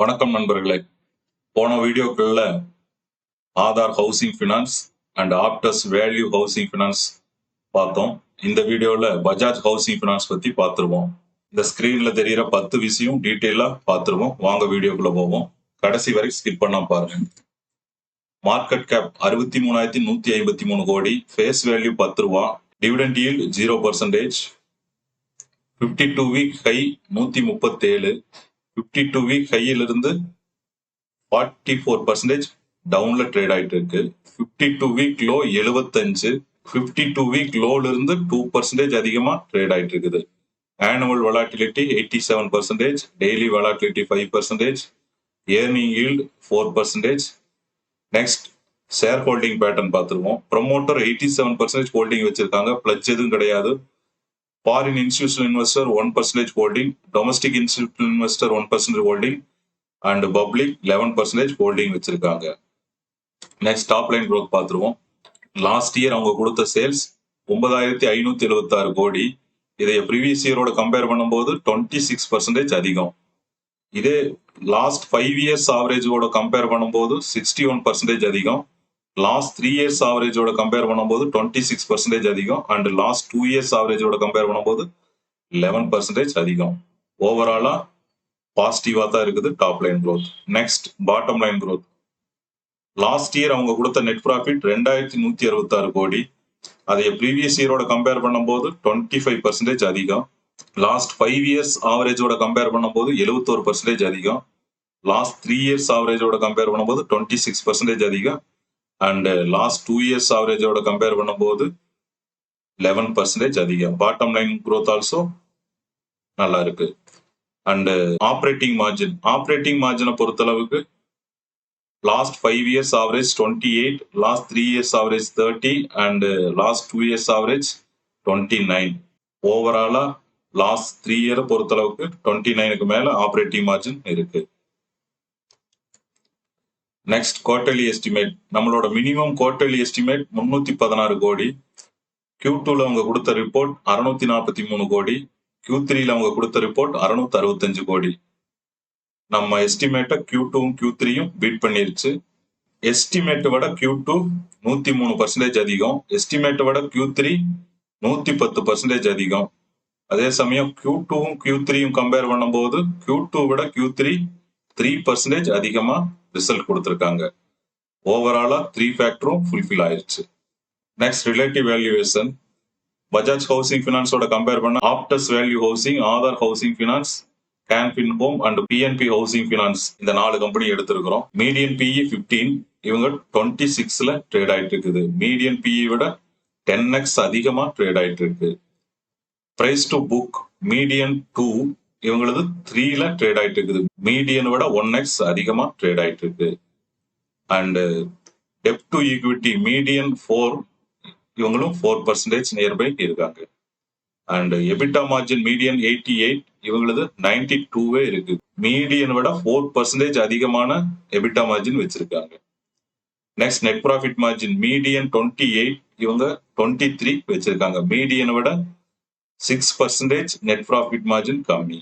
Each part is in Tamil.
வணக்கம் நண்பர்களே. போன வீடியோக்குள்ள Aadhaar housing finance and Aptus value housing finance பார்த்தோம். இந்த வீடியோல பஜாஜ் ஹவுசிங் ஃபினான்ஸ் பத்தி பார்த்துருவோம். இந்த ஸ்கிரீன்ல தெரியிற 10 விஷயம் டீட்டெயிலா பார்த்துருவோம். வாங்க வீடியோக்குள்ள போவோம். கடைசி வரை ஸ்கிப் பண்ணாம பாருங்க. மார்க்கெட் கேப் 63,153 கோடி, ஃபேஸ் வேல்யூ 10 ரூபா, dividend yield 0%, 52 week high 137, 52 week ஹையிலிருந்து 44% டவுன்ல ட்ரேட் ஆயிட்டு இருக்கு. 52 வீக் லோ 75, 52 வீக் லோல இருந்து 2% அதிகமா ட்ரேட் ஆயிட்டு இருக்குது. Annual volatility 87%, daily volatility 5%, earning yield 4%. Next share holding pattern பார்த்துருவோம். ப்ரொமோட்டர் 87% ஹோல்டிங் வச்சிருக்காங்க, பிளட்ஜ் எதுவும் கிடையாது. Foreign institutional investor 1% holding, domestic institutional investor 1% holding and public 11% holding வச்சிருக்காங்க. நெக்ஸ்ட் டாப் லைன் க்ரோத் பார்த்துருவோம். லாஸ்ட் இயர் அவங்க கொடுத்த சேல்ஸ் 9,576 கோடி. இதை ப்ரீவியஸ் இயரோட கம்பேர் பண்ணும்போது 26% அதிகம். இதே லாஸ்ட் 5 இயர்ஸ் ஆவரேஜோட கம்பேர் பண்ணும்போது 61% அதிகம். லாஸ்ட் 3 இயர்ஸ் ஆவரேஜோட கம்பேர் பண்ணும்போது 26% அதிகம். அண்ட் லாஸ்ட் 2 இயர்ஸ் ஆவரேஜோட கம்பேர் பண்ணும்போது 11% அதிகம். ஓவராலா பாசிட்டிவா தான் இருக்குது top line growth. Next bottom line growth. Last year அவங்க கொடுத்த நெட் ப்ராஃபிட் 2,166 கோடி. அதை ப்ரீவியஸ் இயரோட கம்பேர் பண்ணும்போது 25% அதிகம். லாஸ்ட் 5 இயர்ஸ் ஆவரேஜோட கம்பேர் பண்ணும்போது 71% அதிகம். லாஸ்ட் 3 இயர்ஸ் ஆவரேஜோட கம்பேர் பண்ணும்போது 26% அதிகம். அண்ட் லாஸ்ட் 2 இயர்ஸ் ஆவரேஜோட கம்பேர் பண்ணும்போது 11% அதிகம். பாட்டம் லைன் க்ரோத் ஆல்சோ நல்லா இருக்கு. அண்ட் ஆப்ரேட்டிங் மார்ஜினை பொறுத்தளவுக்கு last 5 years average 28, last 3 years average 30 and last 2 years average 29. ஓவராலா லாஸ்ட் 3 இயரை பொறுத்தளவுக்கு 29க்கு மேல ஆப்ரேட்டிங் மார்ஜின் இருக்கு. Next quarterly estimate. நம்மளோட மினிமம் குவார்டர்லி எஸ்டிமேட் 316 கோடி. Q2ல அவங்க கொடுத்த ரிப்போர்ட் 643 கோடி. Q3ல அவங்க கொடுத்த ரிப்போர்ட் 665 கோடி. நம்ம எஸ்டிமேட்டை Q2ம் Q3யும் பீட் பண்ணிருச்சு. எஸ்டிமேட்டை விட Q2 103% அதிகம். எஸ்டிமேட்டை விட Q3 110% அதிகம். அதே சமயம் Q2ம் Q3யும் கம்பேர் பண்ணும்போது Q2 விட Q3 3% அதிகமா ரிசல்ட் கொடுத்திருக்காங்க. ஓவராலா 3 ஃபேக்டரும் ஃபுல்ஃபில் ஆயிருச்சு. Next relative valuation. Bajaj housing ஃபினான்ஸோட கம்பேர் பண்ண Aptus value housing, Aadhar housing finance, Canfin home and PNP housing finance இந்த 4 கம்பெனி எடுத்திருக்கிறோம். மீடியன் PE 15, இவங்க 26ல ட்ரேட் ஆயிட்டு இருக்குது. மீடியன் PE விட 10x அதிகமா ட்ரேட் ஆயிட்டு இருக்கு. பிரைஸ் டு புக் மீடியன் 2, இவங்களது 3ல ட்ரேட் ஆயிட்டு இருக்குது. மீடியன் விட 1x அதிகமா ட்ரேட் ஆயிட்டு இருக்கு. அண்ட் டெப்ட் டு ஈக்விட்டி மீடியன் 4, இவங்களும் 4% நியர்பை இருக்காங்க. அண்ட் எபிட்டா மார்ஜின் மீடியன் 88, இவங்களது 92 இருக்கு. மீடியன் விட 4% அதிகமான எபிட்டா மார்ஜின் வச்சிருக்காங்க. Next net profit margin median 28, இவங்க 23 வச்சிருக்காங்க. மீடியனை விட 6% நெட் ப்ராஃபிட் மார்ஜின் கம்மி.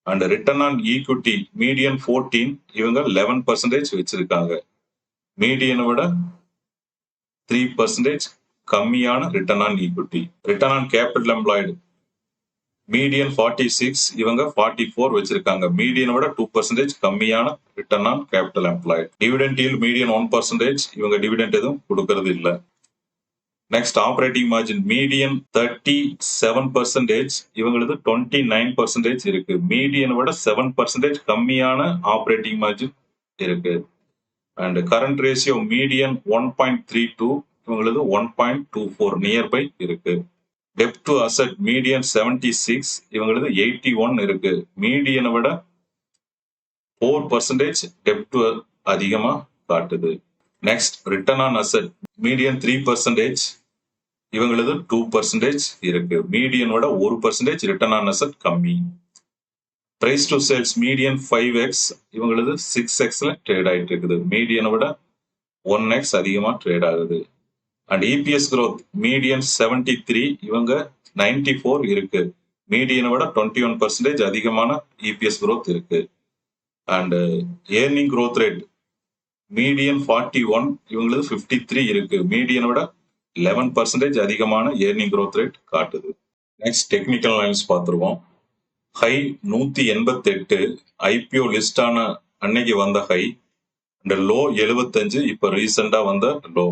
And return on equity median 14, இவங்க 11% வச்சிருக்காங்க. மீடியனை விட 3% கம்மியான return on equity. Return on capital employed median 46, இவங்க 44 வச்சிருக்காங்க. மீடியனை விட 2% கம்மியான return on capital employed. Dividend yield median 1%, இவங்க டிவிடெண்ட் எதுவும் கொடுக்கறது இல்லை. நெக்ஸ்ட் ஆப்ரேட்டிங் மார்ஜின் மீடியன் 37%, இவங்களது 29% இருக்கு. மீடியனை விட 7% கம்மியான ஆப்ரேட்டிங் மார்ஜின் இருக்கு. And current ratio median 1.32, இவங்களது 1.24 nearby இருக்கு. டெப்ட் டு அசெட் மீடியன் 76, இவங்களது 81 இருக்கு. மீடியனை விட 4% டெப்ட் டு அதிகமா காட்டுது. Next return on asset median 3%, இவங்களது 2% இருக்கு. மீடியன் விட 1% ரிட்டர்ன் ஆன் அசெட் கம்மி. Price to sales median 5x, இவங்களது 6xல ட்ரேட் ஆயிட்டு இருக்குது. மீடியனை விட 1x அதிகமா ட்ரேட் ஆகுது. அண்ட் EPS growth மீடியன் 73, இவங்க 94 இருக்கு. மீடியனை விட 21% அதிகமான EPS growth இருக்கு. And earning growth rate median 41, இவங்களுக்கு 53 இருக்கு. மீடியனை விட 11% அதிகமான ஏர்னிங் growth ரேட் காட்டுது. நெக்ஸ்ட் டெக்னிக்கல் அனாலிசிஸ் பார்த்துருவோம். ஹை 188 ஐபிஓ லிஸ்ட் ஆன அன்னைக்கு வந்த ஹை, இந்த லோ 75 இப்ப ரீசெண்டா வந்த லோ.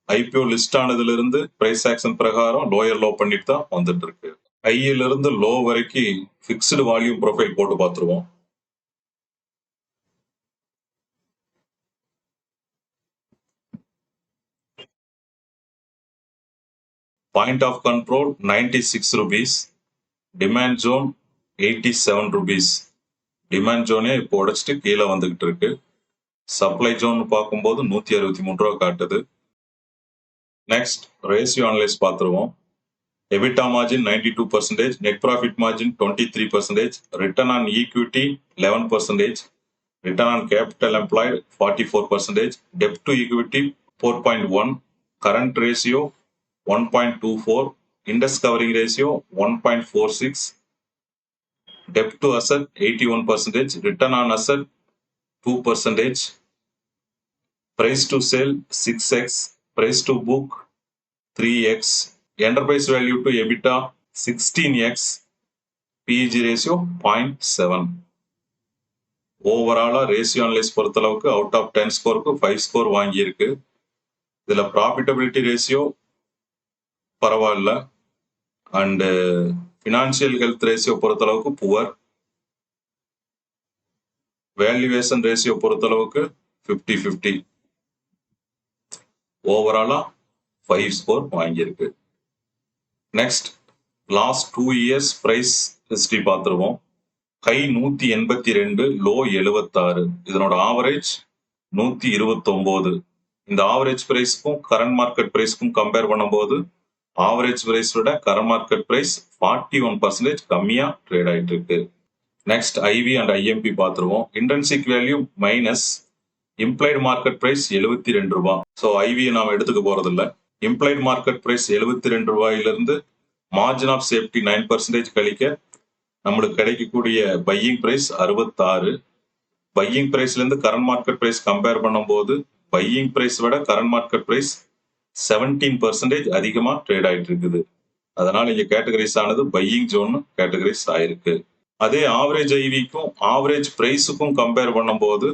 ஐபிஓ லிஸ்ட் ஆனதுல இருந்து பிரைஸ் ஆக்ஷன் பிரகாரம் லோயர் லோ பண்ணிட்டு தான் வந்துட்டு இருக்கு. ஹையில இருந்து லோ வரைக்கும் பிக்ஸ்டு வால்யூம் ப்ரொஃபைல் போட்டு பார்த்துருவோம். Point of control 96 rupees, demand zone 87 rupees. Demand ஜோனே இப்போ உடைச்சிட்டு கீழே வந்துகிட்டு இருக்கு. சப்ளை ஜோன் பார்க்கும்போது 163 ரூபா காட்டுது. நெக்ஸ்ட் ரேஷியோ அனலைஸ் பார்த்துருவோம். EBITDA margin 92%, net profit margin 23%, return on equity 11%, return on capital employed 44%, டெப்ட் to equity 4.1, current ratio 1.24, interest covering ratio 1.46, debt to asset 81%, return on asset 2%, price to sale 6x, price to book 3x, enterprise value to EBITDA 16x, PEG ratio 0.7. ஓவராலா ரேஷியோ அனலைஸ் பொறுத்தளவுக்கு அவுட் ஆஃப் 10 ஸ்கோருக்கு 5 ஸ்கோர் வாங்கியிருக்கு. இதுல ப்ராஃபிட்டபிலிட்டி ரேஷியோ பரவாயில்ல, அண்ட் ஃபினான்சியல் ஹெல்த் ரேஷியோ பொறுத்தளவுக்கு புவர், வேல்யூவேஷன் ரேஷியோ பொறுத்தளவுக்கு 50-50. ஓவராலா 5 ஸ்கோர் வாங்கியிருக்கு. Next last 2 years price history பார்த்துருவோம். High 182, low 76. இதனோட ஆவரேஜ் 129. இந்த ஆவரேஜ் பிரைஸ்க்கும் கரண்ட் மார்க்கெட் பிரைஸ்க்கும் கம்பேர் பண்ணும்போது ஆவரேஜ் பிரைஸ் விட கரண்ட் மார்க்கெட் பிரைஸ் 41% கம்மியா ட்ரேட் ஆயிட்டு இருக்கு. நெக்ஸ்ட் ஐவி அண்ட் ஐஎம்பி பார்த்துருவோம். Intrinsic value minus, implied market price 72 ரூபாய். ஸோ ஐவியை நாம் எடுத்துக்க போறதில்ல. இம்ப்ளைடு மார்க்கெட் பிரைஸ் 72 ரூபாயிலிருந்து மார்ஜின் ஆஃப் சேஃப்டி 9% கழிக்க நம்மளுக்கு கிடைக்கக்கூடிய பையிங் பிரைஸ் 66. பையிங் பிரைஸ்ல இருந்து கரண்ட் மார்க்கெட் பிரைஸ் கம்பேர் பண்ணும்போது பையிங் பிரைஸ் விட கரண்ட் மார்க்கெட் பிரைஸ் 17% அதிகமா ட்ரேட் ஆயிட்டு இருக்குது. அதனால இங்க கேட்டகரைஸ் ஆனது பையிங் ஜோன் கேட்டகரைஸ் ஆயிருக்கு. அதே ஆவரேஜ் ஐவிக்கும் ஆவரேஜ் பிரைஸுக்கும் கம்பேர் பண்ணும்போது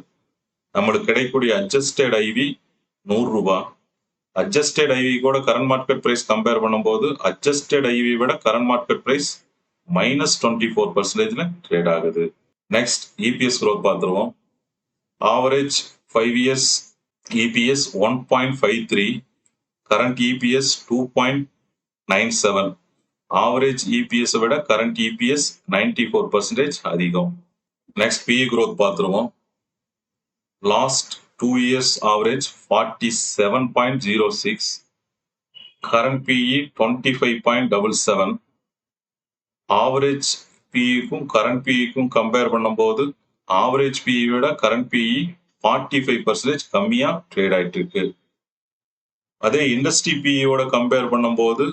நம்மளுக்கு கிடைக்கக்கூடிய அட்ஜஸ்டட் ஐவி 100 ரூபாய். அட்ஜஸ்டட் ஐவி கூட கரண்ட் மார்க்கெட் பிரைஸ் கம்பேர் பண்ணும்போது அட்ஜஸ்டட் ஐவி விட கரண்ட் மார்க்கெட் பிரைஸ் -24% ட்ரேட் ஆகுது. நெக்ஸ்ட் இபிஎஸ் growth பார்த்துருவோம். Average 5 years EPS 1.53, current EPS 2.97. Average EPS விட கரண்ட் இபிஎஸ் 94% அதிகம். நெக்ஸ்ட் பிஇ growth பார்த்துருவோம். Last 2 years average 47.06, current PE 25.77. Average பிஇக்கும் கரண்ட் பிஇக்கும் கம்பேர் பண்ணும்போது ஆவரேஜ் பிஇ விட கரண்ட் பிஇ 45% கம்மியா ட்ரேட் ஆயிட்டு இருக்கு. அதே இண்டஸ்ட்ரி பிஇயோட கம்பேர் பண்ணும்போது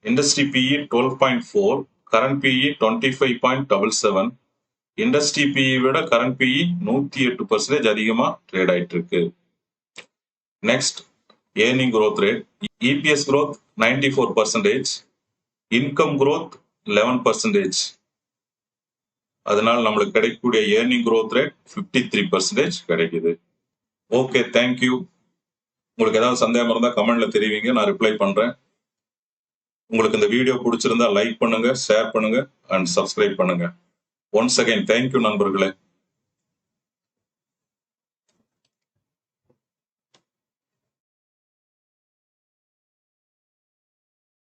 industry PE 12.4, current PE 25.77. Industry PE விட கரண்ட் பிஇ 108% அதிகமா ட்ரேட் ஆயிட்டு இருக்கு. Next earning growth rate. EPS growth 94%, income growth 11%. அதனால நம்மளுக்கு கிடைக்கக்கூடிய ஏர்னிங் growth ரேட் 53% கிடைக்குது. Okay, thank you. உங்களுக்கு ஏதாவது சந்தேகம் இருந்தால் கமெண்ட்ல தெரிவிங்க, நான் ரிப்ளை பண்றேன். உங்களுக்கு இந்த வீடியோ பிடிச்சிருந்தா லைக் பண்ணுங்க, ஷேர் பண்ணுங்க அண்ட் சப்ஸ்கிரைப் பண்ணுங்க. ஒன்ஸ் அகைன் தேங்க்யூ நண்பர்களே.